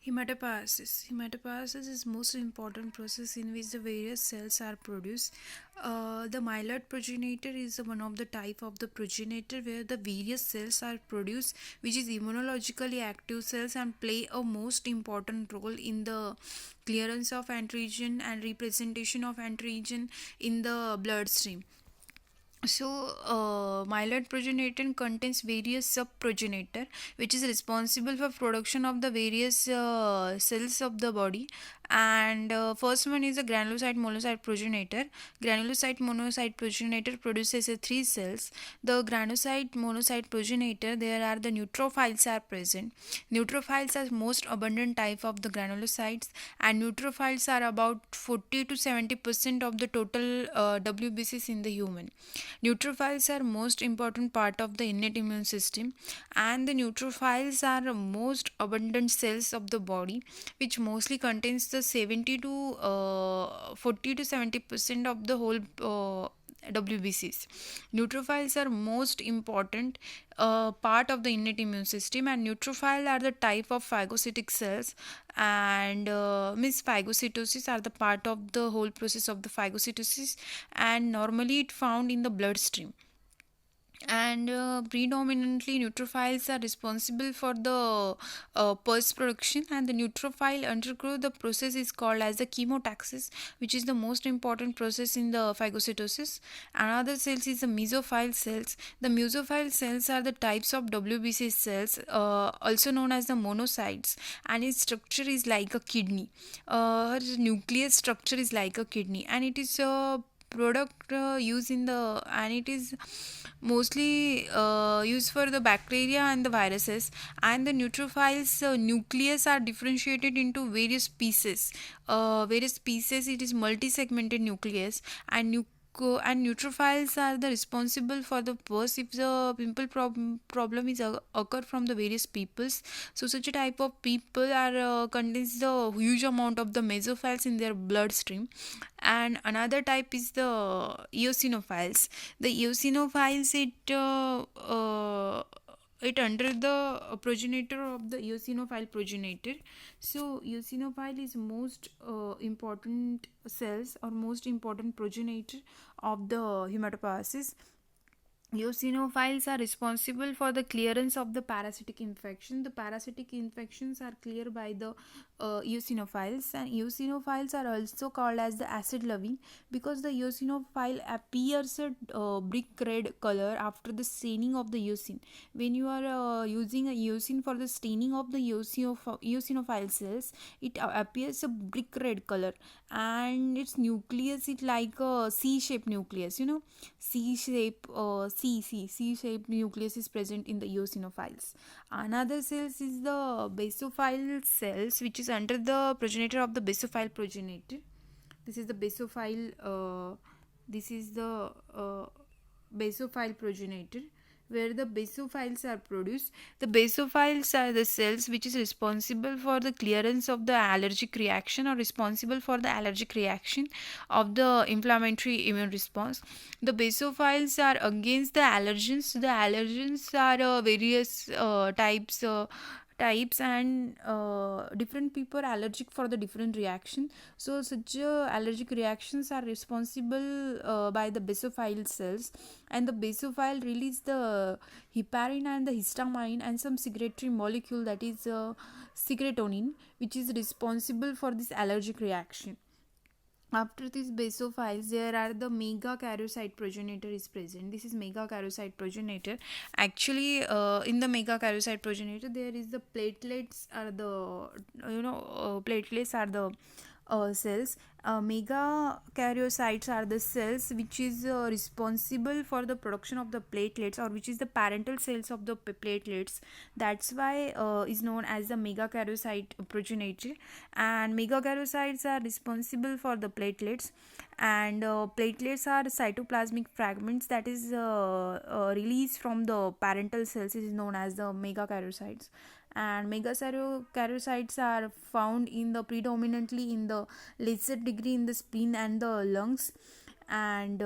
Hematopoiesis. Hematopoiesis is most important process in which the various cells are produced. The myeloid progenitor is one of the type of the progenitor where the various cells are produced, which is immunologically active cells and play a most important role in the clearance of antigen and representation of antigen in the bloodstream. Myeloid progenitor contains various subprogenitor, which is responsible for production of the various cells of the body. And first one is a granulocyte monocyte progenitor. Granulocyte monocyte progenitor produces three cells. The granulocyte monocyte progenitor, there are the neutrophiles are present. Neutrophiles are most abundant type of the granulocytes, and neutrophiles are about 40 to 70% of the total WBCs in the human. Neutrophils are most important part of the innate immune system, and the neutrophils are most abundant cells of the body, which mostly contains the 70 to 40 to 70% of the whole WBCs. Neutrophils are most important part of the innate immune system, and neutrophil are the type of phagocytic cells, and means phagocytosis are the part of the whole process of the phagocytosis, and normally it found in the bloodstream. And predominantly neutrophils are responsible for the pulse production, and the neutrophil undergo the process is called as the chemotaxis, which is the most important process in the phagocytosis. Another cells is the mesophile cells. The mesophile cells are the types of WBC cells, also known as the monocytes, and its structure is like a kidney. Her nucleus structure is like a kidney, and it is a product used in the, and it is mostly used for the bacteria and the viruses. And the neutrophils nucleus are differentiated into various pieces. It is multi-segmented nucleus, and and neutrophils are the responsible for the pus if the pimple problem is occur from the various peoples. So such a type of people are contains the huge amount of the mesophiles in their bloodstream. And another type is the eosinophiles. The eosinophiles, it under the progenitor of the eosinophile progenitor. So eosinophile is most important cells or most important progenitor of the hematopoiesis. Eosinophiles are responsible for the clearance of the parasitic infection. The parasitic infections are cleared by the eosinophiles, and eosinophiles are also called as the acid loving because the eosinophile appears a brick red color after the staining of the eosin. When you are using a eosin for the staining of the eosinophile cells, it appears a brick red color, and its nucleus is like a C-shaped nucleus. C-shaped nucleus is present in the eosinophiles. Another cells is the basophil cells, which is under the progenitor of the basophil progenitor. This is the basophil. This is the basophil progenitor, where the basophiles are produced. The basophiles are the cells which is responsible for the clearance of the allergic reaction or responsible for the allergic reaction of the inflammatory immune response. The basophiles are against the allergens. The allergens are various types, and different people are allergic for the different reaction. So such allergic reactions are responsible by the basophil cells, and the basophile release the heparin and the histamine and some secretory molecule, that is secretonin, which is responsible for this allergic reaction. After these basophiles, there are the megakaryocyte progenitor is present. This is megakaryocyte progenitor. Actually, in the megakaryocyte progenitor, there is the platelets are the platelets are the cells. Megakaryocytes are the cells which is responsible for the production of the platelets, or which is the parental cells of the platelets. That's why is known as the megakaryocyte progenitor. And megakaryocytes are responsible for the platelets, and platelets are cytoplasmic fragments that is released from the parental cells, is known as the megakaryocytes. And megakaryocytes are found in the predominantly in the lesser degree in the spleen and the lungs, and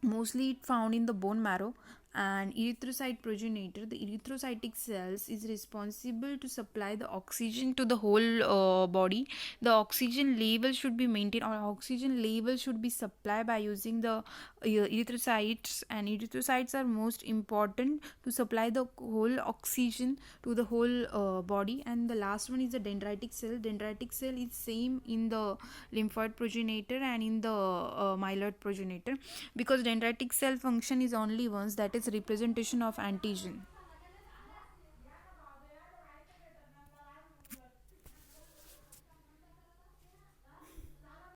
mostly it found in the bone marrow. And erythrocyte progenitor, the erythrocytic cells is responsible to supply the oxygen to the whole body. The oxygen level should be maintained, or oxygen level should be supplied by using the erythrocytes, and erythrocytes are most important to supply the whole oxygen to the whole body. And the last one is the dendritic cell. Dendritic cell is same in the lymphoid progenitor and in the myeloid progenitor, because dendritic cell function is only once, that is representation of antigen.